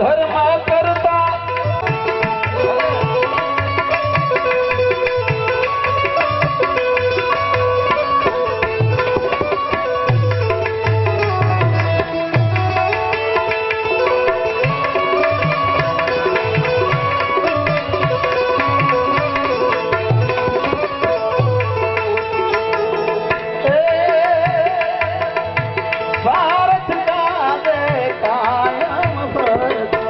ધર્મ કરતા ભારત કા દે કાયમ ભરતો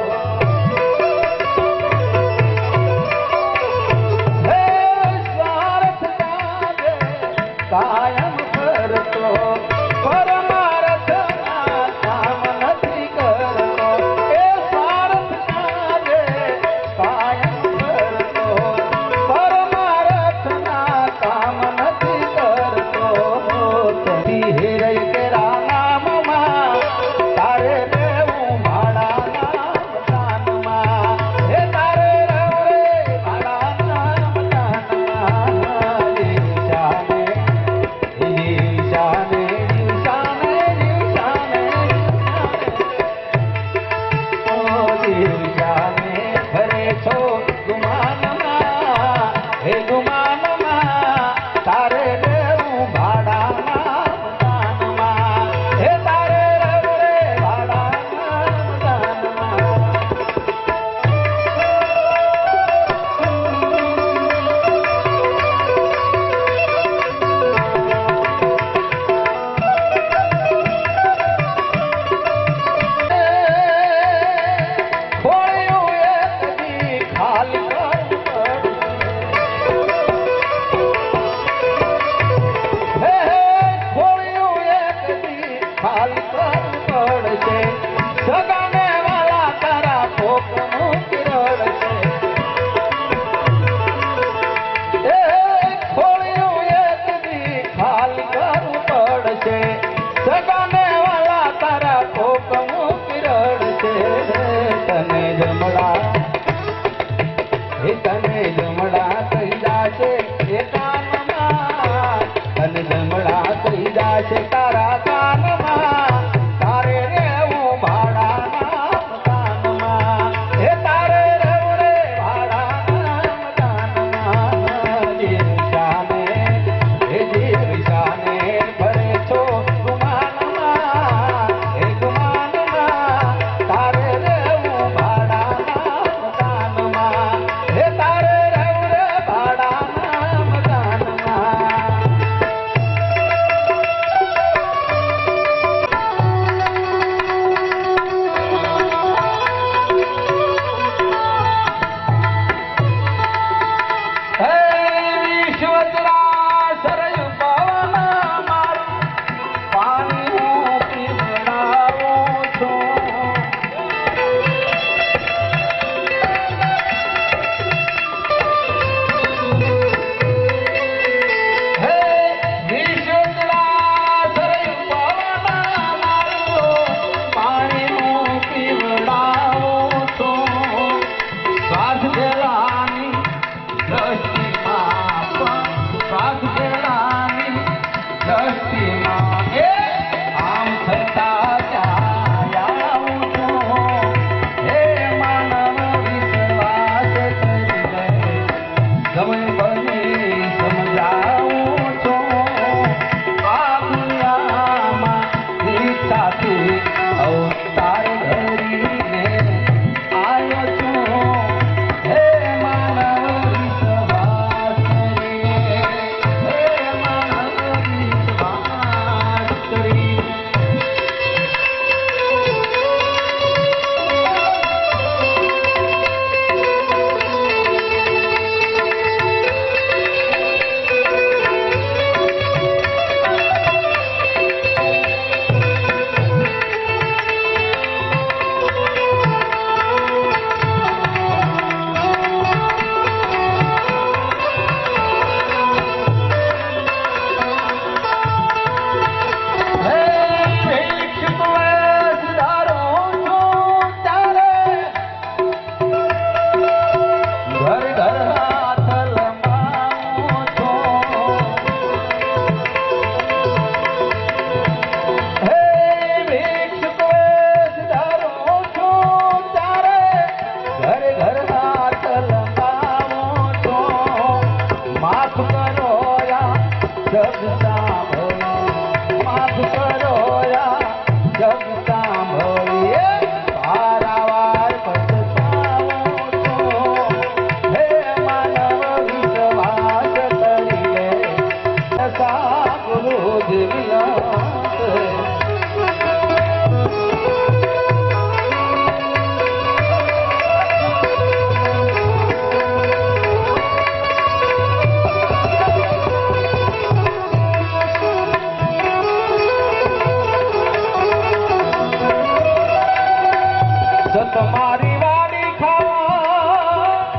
મારી વાડી ખાવા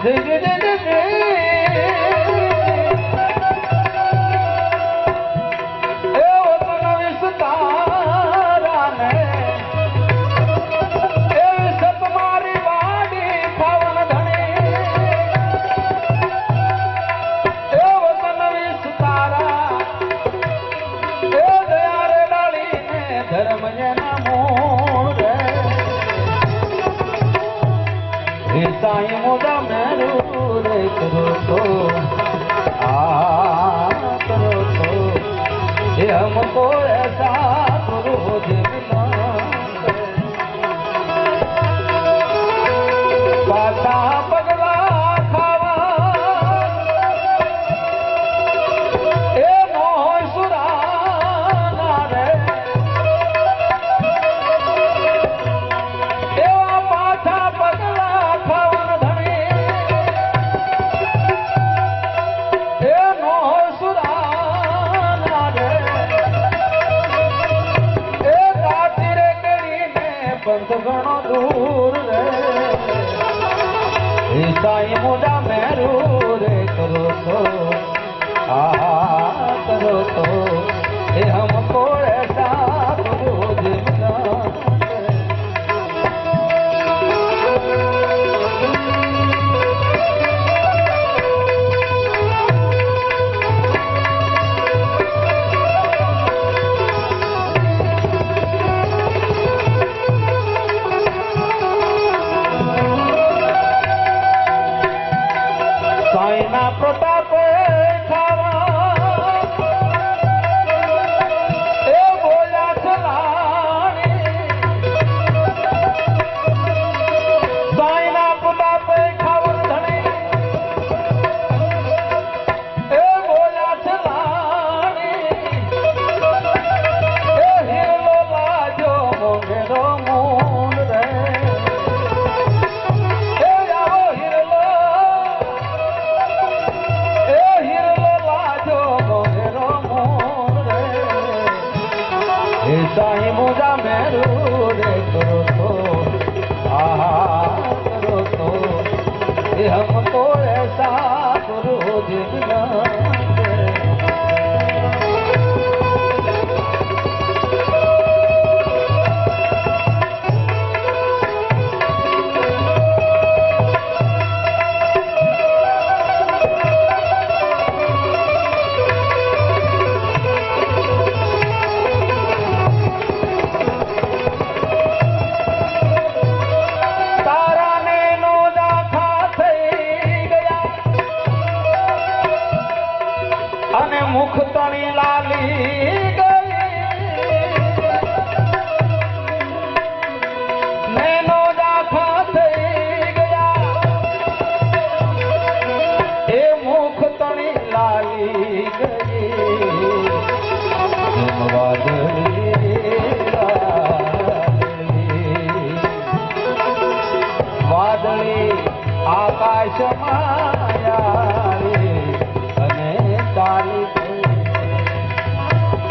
જય જય જય જય એવો તન વિસ્તારાને એ સત મારી વાડી ખાવન ધણી એવો તન વિસ્તારા એ દયા રે ડાળીને ધર્મ જેના મૂળ રે હે સાઈ મોદા મેરું રે કરો તો करो तो ये हमको ऐसा करो जे पाछा पगला खावा ए मोह सुराना रे एवा पाछा पगला खावन धणी ए मोह सुराना रे ए काती रे करीने पंथ घणो दूर रे हे साईं मुझा मेरू रे करो तो करो तो हे हमको ऐसा करो जितना साईना प्रताप खावा ए बोला चलानी साईना प्रताप खावन धणी ए बोला चलानी ए हिरलो लाजो मोगेरो मूल रे ए आवो हिरलो साईं मुझा मेरू रे करो तो करो तो ये हमको ऐसा करो जितना मुख तणी लाली गई नैनो दाखा थई गया ए मुख तणी लाली गई वादळी आकाश माया रे અને ચાલી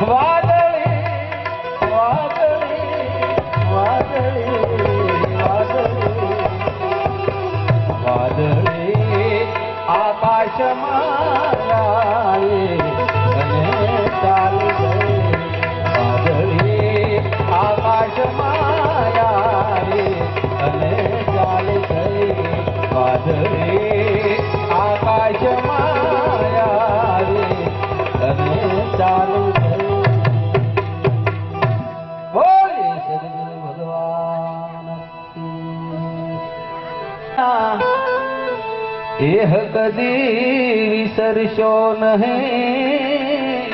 વાદળી વાદળી વાદળી વાદળી વાદળી આકાશમાં આવી અને ચાલી ગઈ વાદળી આકાશમાં આવી અને ચાલી ગઈ વાદળી આકાશમાં આવી અને ચાલી ગઈ એહ કદી વિસરશો નહીં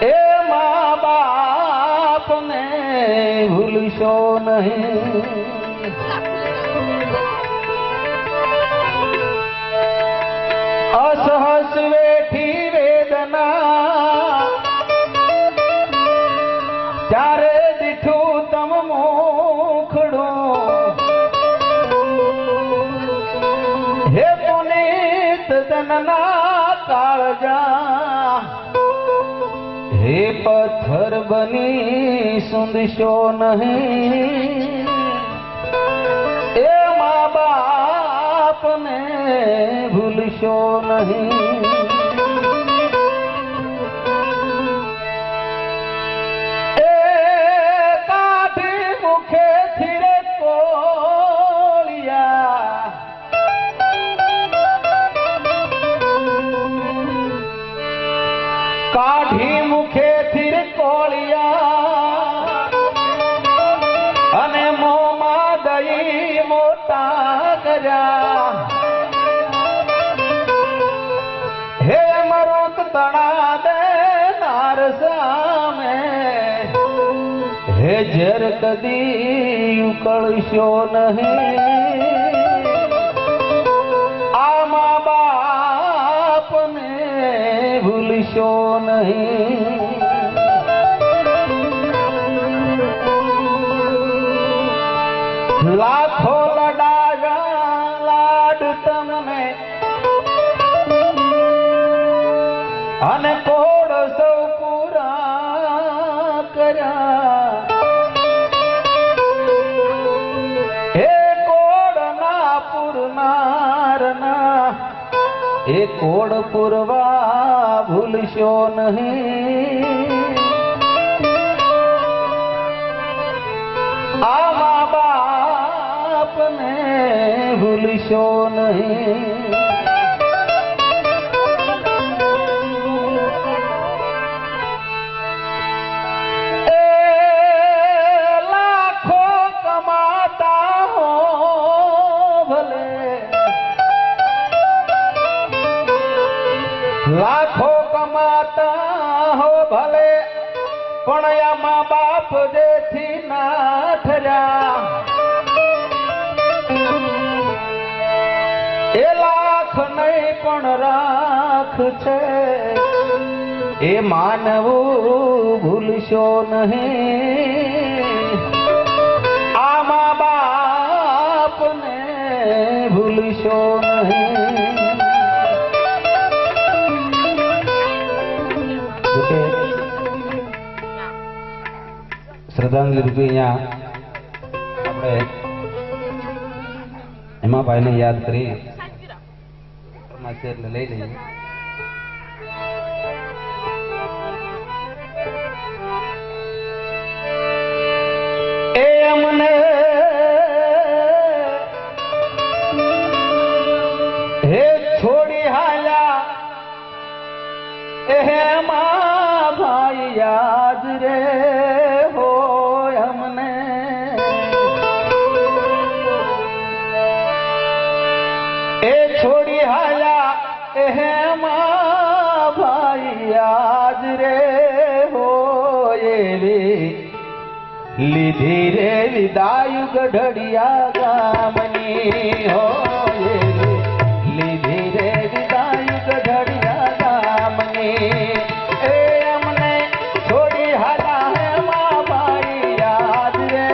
એ મા બાપને ભૂલશો નહીં અસહસ વેઠી વેદના ત્યારે દીઠું તમ મોખડું હે પુનિત જનના કાળજા હે પથ્થર બની સુંદશો નહીં, એ મા બાપને ભૂલશો નહીં. એ કાઠી મુખેથી રે કોળિયા, કાઢી મુખેથી રે કોળિયા અને મોંમાં દઈ મોટા કર્યા. હે મરુત તણા દે નાર સામે, હે ઝેર કદી ઉકળશો નહીં. આ મા બાપને ભૂલશો નહીં. લાખો લડાવ્યા લાડ તમને અને કોડ સૌ પૂરા કર્યા. હે કોડ ના પૂરનારના, એ કોડ પૂરવા ભૂલશો નહીં. આ મા બાપને ભૂલશો નહીં. એ લાખો કમાતા હો ભલે, લાખો કમાતા હો ભલે, પણ આ મા બાપ જેથી ના ઠર્યા. એ લાખ નહીં પણ રાખ છે, એ માનવું ભૂલશો નહીં. આ મા બાપને ભૂલશો નહીં. શ્રદ્ધાંજલિ રૂપે અહીંયા આપણે હેમાભાઈને યાદ કરી એટલે લઈ લઈએ. એ અમને હે છોડી હાલ્યા, એ હેમા ભાઈ યાદ રે હોય અમને. એ છોડી હાલ્યા, એ હેમા ભાઈ યાદ રે હોય એવી લીધી રે વિદાય ગઢડિયા ગામની હોય એવી લીધી રે વિદાય ગઢડિયા ગામની. એ અમને છોડી હાલા હે મા ભાઈ યાદ રે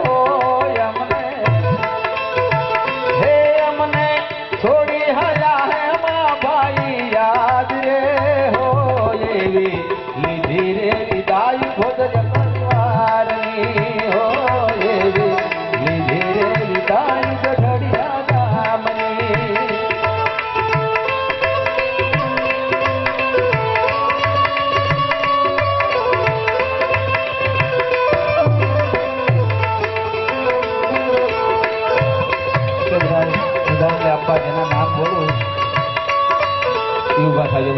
હોય અમને. હે અમને છોડી હાલા હે મા ભાઈ યાદ રે હોય એવી લીધી રે વિદાય ભોજ પરિવારની હોય એવી લીધી રે વિદાય ગઢડિયા ગામની. આપવા જેના નામ બોલું એ ઉભા થાય.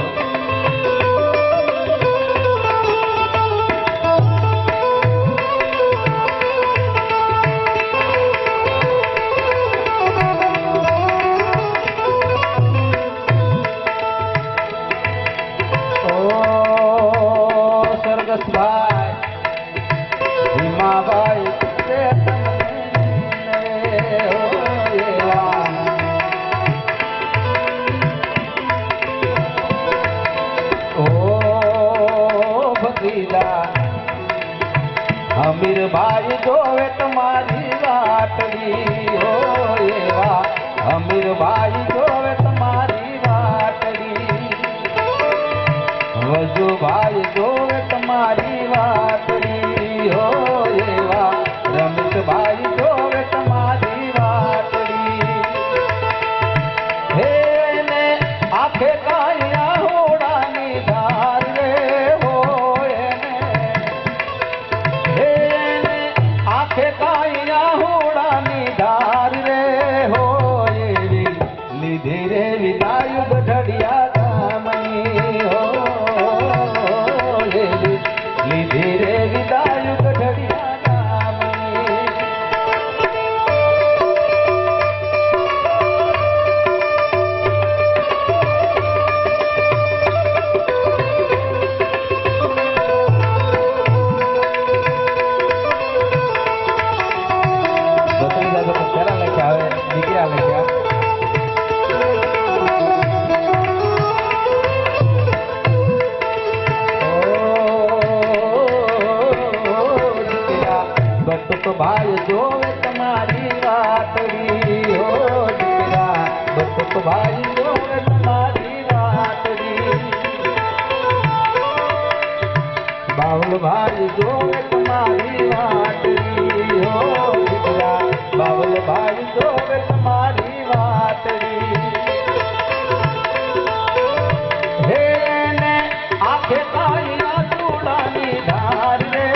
સરગસભાઈ ભીમાભાઈ અમીરભાઈ જોવે તમારી વાટડી હો એવા, અમીરભાઈ જોવે તમારી વાટડી, વજુભાઈ જોવે તમારી તમારી વાતડી હો એવા રમેશભાઈ જોવે તમારી વાતડી હે ને આખે કાયા હોડાની ધાર રે હો હે ને આખે કાયા હોડાની ધાર રે હો એવી લીધી રે વિદાય ગઢડિયા ગામની હો લીધી રે વિદાય ગઢડિયા ગામની બત્રીજા તો પહેલા લખ્યા હવે દીકરા લખ્યા તો ભાઈ જોવે તમારી વાતડી હો દીકરા બટ તો ભાઈ જોવે તમારી વાતડી બાવલ ભાઈ જોવે તમારી વાતડી હો દીકરા બાવલ ભાઈ જોવે તમારી વાતડી હે ને આખે કાયા ચૂડાની ધાર રે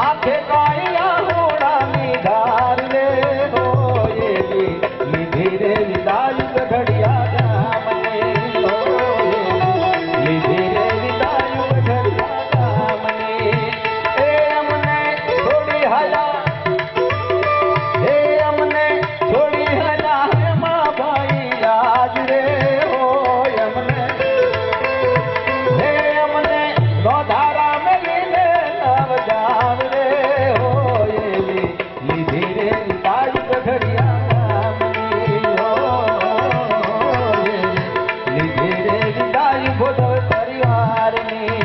આખે કાયા હોડાની ધાર લે હો એવી લીધી રે વિદાય ગઢડિયા ગામની હો લીધી રે વિદાય ગઢડિયા ગામની એ અમને છોડી હલા હે અમને છોડી હલા હે મા ભાઈ આજ રે હો અમને હે અમને નોધારા મેલીને નવ જાવ રે હો એવી લીધી રે વિદાય ગઢડિયા ગામની હો લીધી રે વિદાય ભોધવ પરિવારની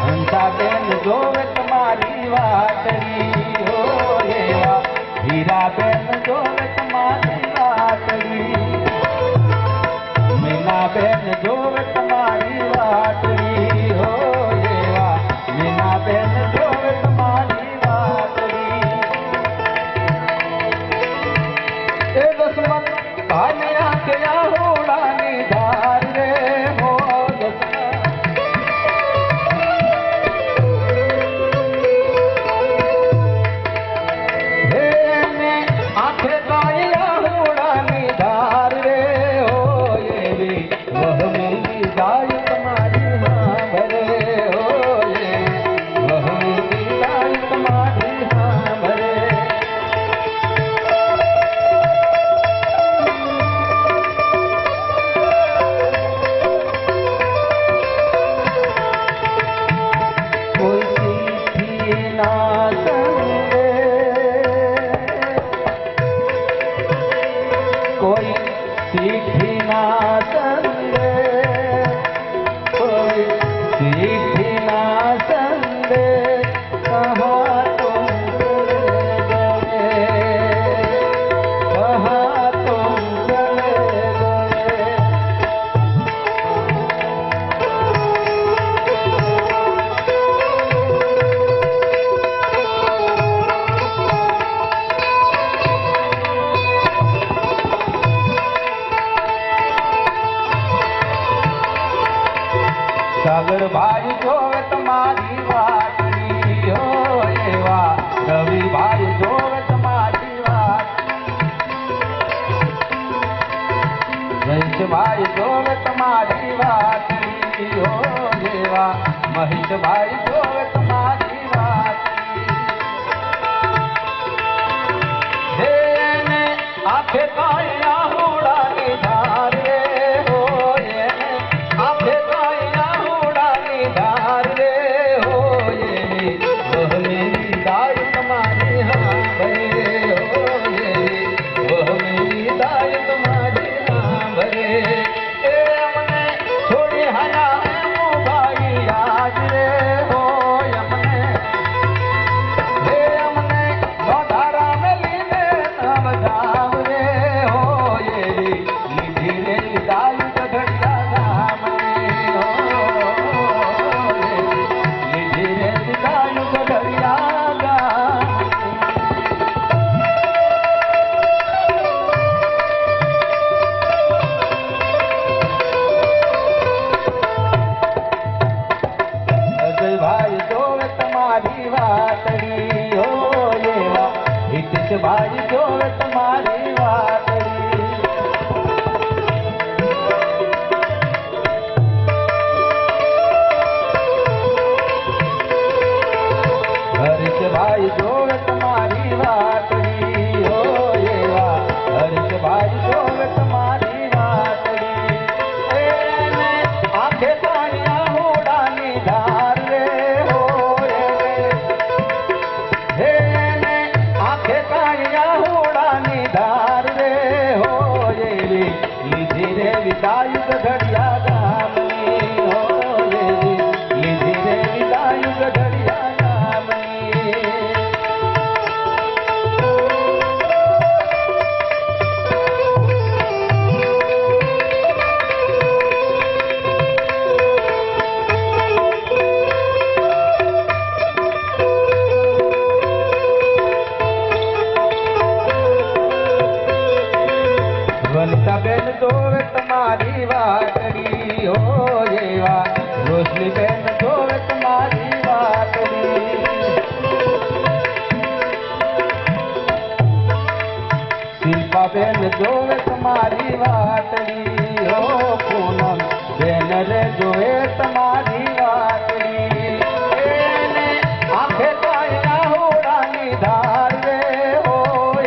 હંસાબેન જોવે તમારી વાતડી હો એવા હીરાબેન જોવે તમારી વાતડી મીનાબેન જોવે તમારી વાતડી હો એવા મીનાબેન જોવે તમારી વાતડી એ દસમન ભાઈ આંખે હોડાની ધાર રે હો દસમન આખે કાયા હોડાની ધાર રે હો એવી વહમેલી ગાય તમારી હા ભરે હો વહમેલી ગાય તમારી હા ભરે કોઈ ચીઠી ના સંગે કોઈ ચીઠી ના સંગે કોઈ ચીઠી ના સંગે કહા તુમ ચલે ગયે કહા તુમ ચલે ગયે સાગર ભાઈ જોવે તમારી વાતડી હો એવા રવિભાઈ જોવે તમારી વાત જયેશભાઈ જોવે તમારી વાતડી હો એવા મહેશભાઈ જોવે તમારી વાતડી હે ને આખે કાયા હોડાની ધાર રે હો એને આખે ધાર રે હો એવી વહમેલી ગાય તમારી હા ભરે હો એવી વહમેલી ગાય તમારી હા ભરે એ અમને છોડી હલા મો ભાઈ આજ રે હો વાતડી હો એવા હિતેશભાઈ જોવે તમારી વાતડી હરીશભાઈ જોવે તમારી વાતડી હો એવા હરીશભાઈ જોવે તમારી વાતડી એને આંખે પાણિયા હોડાની ધાર રે હો એને આંખે પાણિયા હોડાની ધાર રે હો એવી લીધી રે વિદાય ગઢડિયા ગામની હો એવી લીધી રે વિદાય ગઢડિયા ગામની વનિતાબેન જોવે તમારી વાતડી હો એવા રોશનીબેન જોવે તમારી વાતડી શિલ્પાબેન જોવે તમારી વાતડી હો પૂનમ બેન રે જોવે તમારી વાતડી એને આંખે પાયા હોડાની ધાર રે હો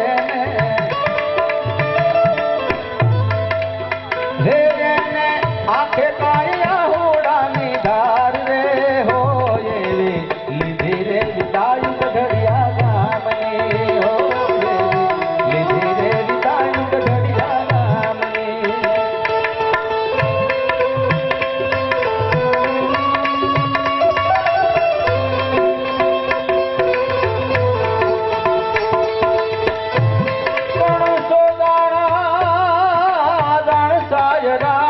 એને એને આંખે પાયા હોડાની ધાર રે હો એવી લીધી રે વિદાય ગઢડિયા ગામની હો લીધી રે વિદાય ગઢડિયા ગામની ત્રણસો દાણા દાણ સાયરા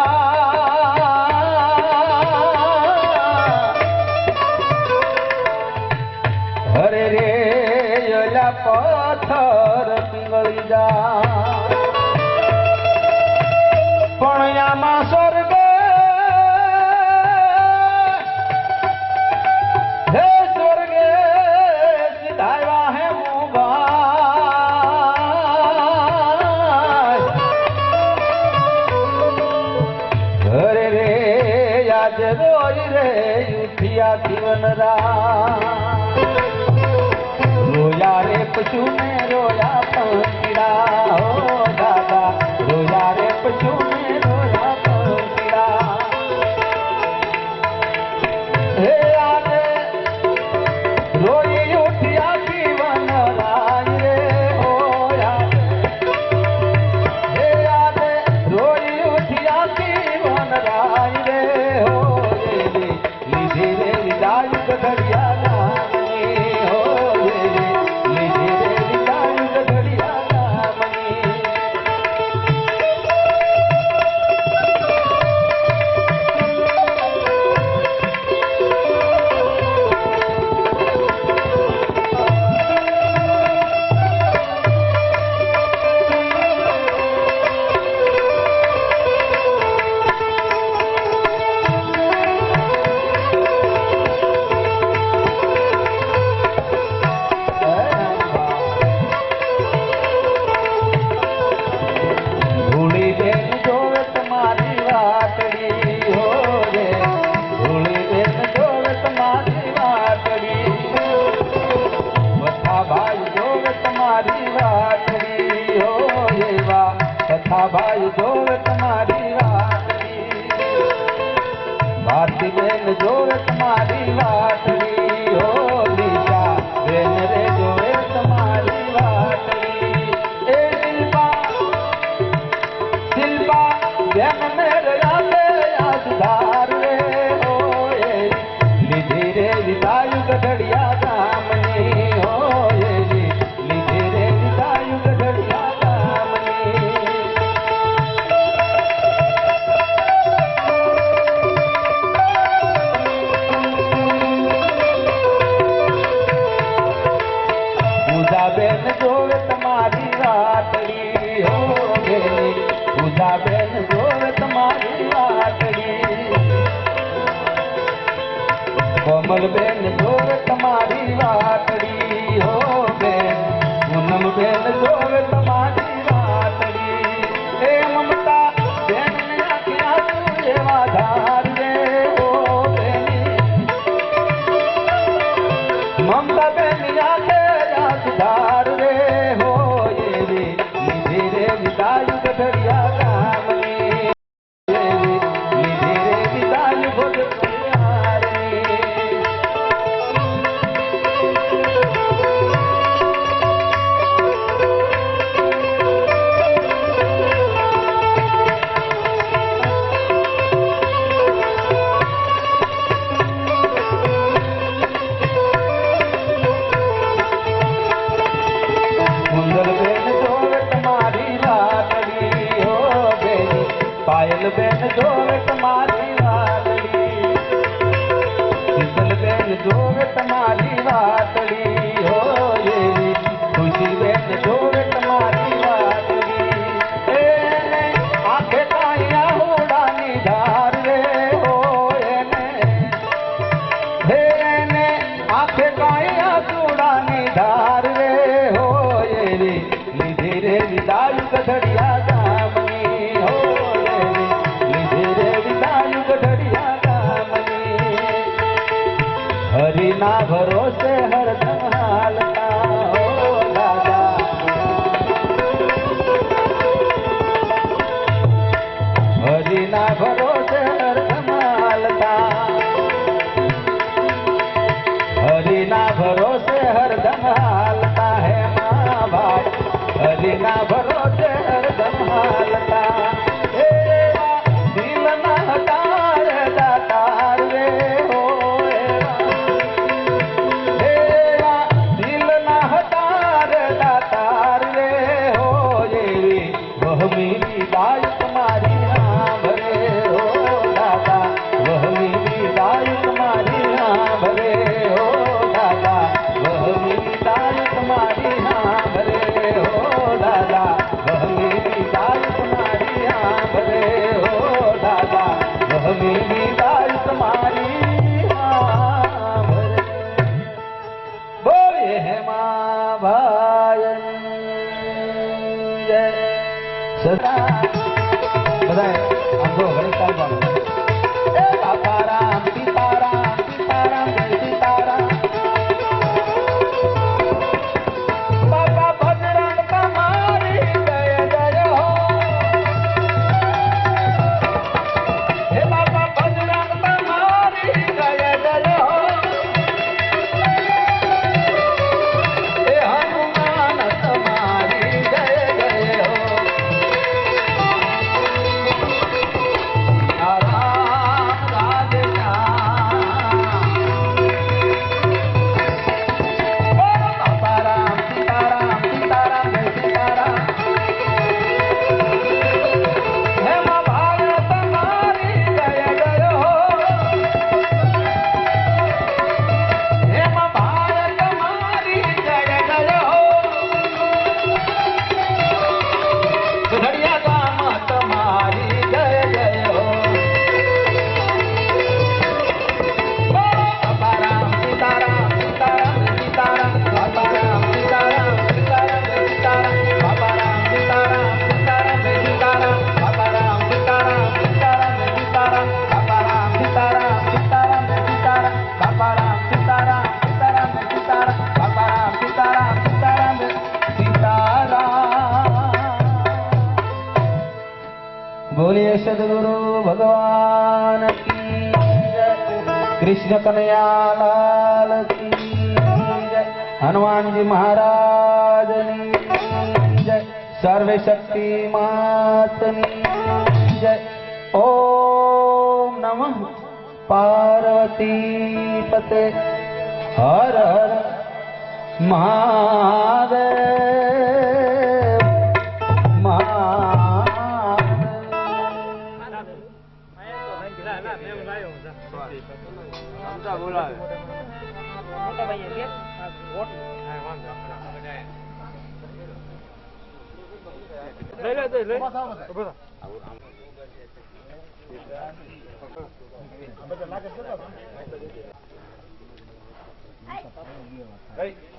હરે રે યલા પથ્થર પીવળી જા પણ આમાં સ્વર્ગ હે સ્વર્ગે સીધાયા હે મોબાઈ હરે રે આજ રોઈ રે ઉઠિયા જીવનરા રોયા રે પશુ ને રોયા પંખીડા હો દાદા રોયા રે પશુ ને રોયા પંખીડા હે આજે રોઈ ઉઠ્યા જીવન રાય રે હો હે આજે રોઈ ઉઠ્યા જીવન રાય રે હો લીધી રે વિદાય ગઢડિયા ગામની હો લીધી રે વિદાય संभालता है माँ बाप हरि ना भरोसे हरदम हालता हे दिल ना हटार दातार रे हो दिल ना हटार दातार रे हो ये वह मेरी दाई तुम्हारी हाँ भरे हो दादा वह मेरी दाई तुम्हारी हाँ भरे हो दादा वह मेरी दाई तुम्हारी हाँ भरे हो दादा वह मेरी दाई तुम्हारी हाँ भरे हो दादा वह मेरी दाई तुम्हारी हाँ भरे बोले है माँ भायन जय सदा बधाए हम दो घड़ी साल बाबा सीताराम सीताराम सीताराम जय सीताराम बाबा भजरंग तुम्हारी जय जय हो हे बाबा भजरंग तुम्हारी जय जय हो हे हनुमान तुम्हारी जय जय हो राम राधे श्याम बाबा राम सीताराम सीताराम जय सीताराम हे माँ भारत तुम्हारी जय जय हो हे माँ भारत तुम्हारी जय जय हो सुधड़िया गाम तुम्हारी जय जय हो बाबा राम सीताराम सीताराम सीताराम बाबा राम सीताराम सीताराम सीताराम बाबा राम सीताराम सीताराम सीताराम बाबा राम सीताराम सीताराम सीताराम बाबा राम सीताराम सीताराम सीताराम बाबा राम सीताराम सीताराम सीताराम बाबा राम सीताराम सीताराम सीताराम बोलिए सद्गुरु भगवान की जय कृष्ण कन्हैया लाल की जय हनुमान जी महाराज की जय सर्व शक्ति मातनी जय ओम नमः पार्वती पते हर हर महादेव Hey.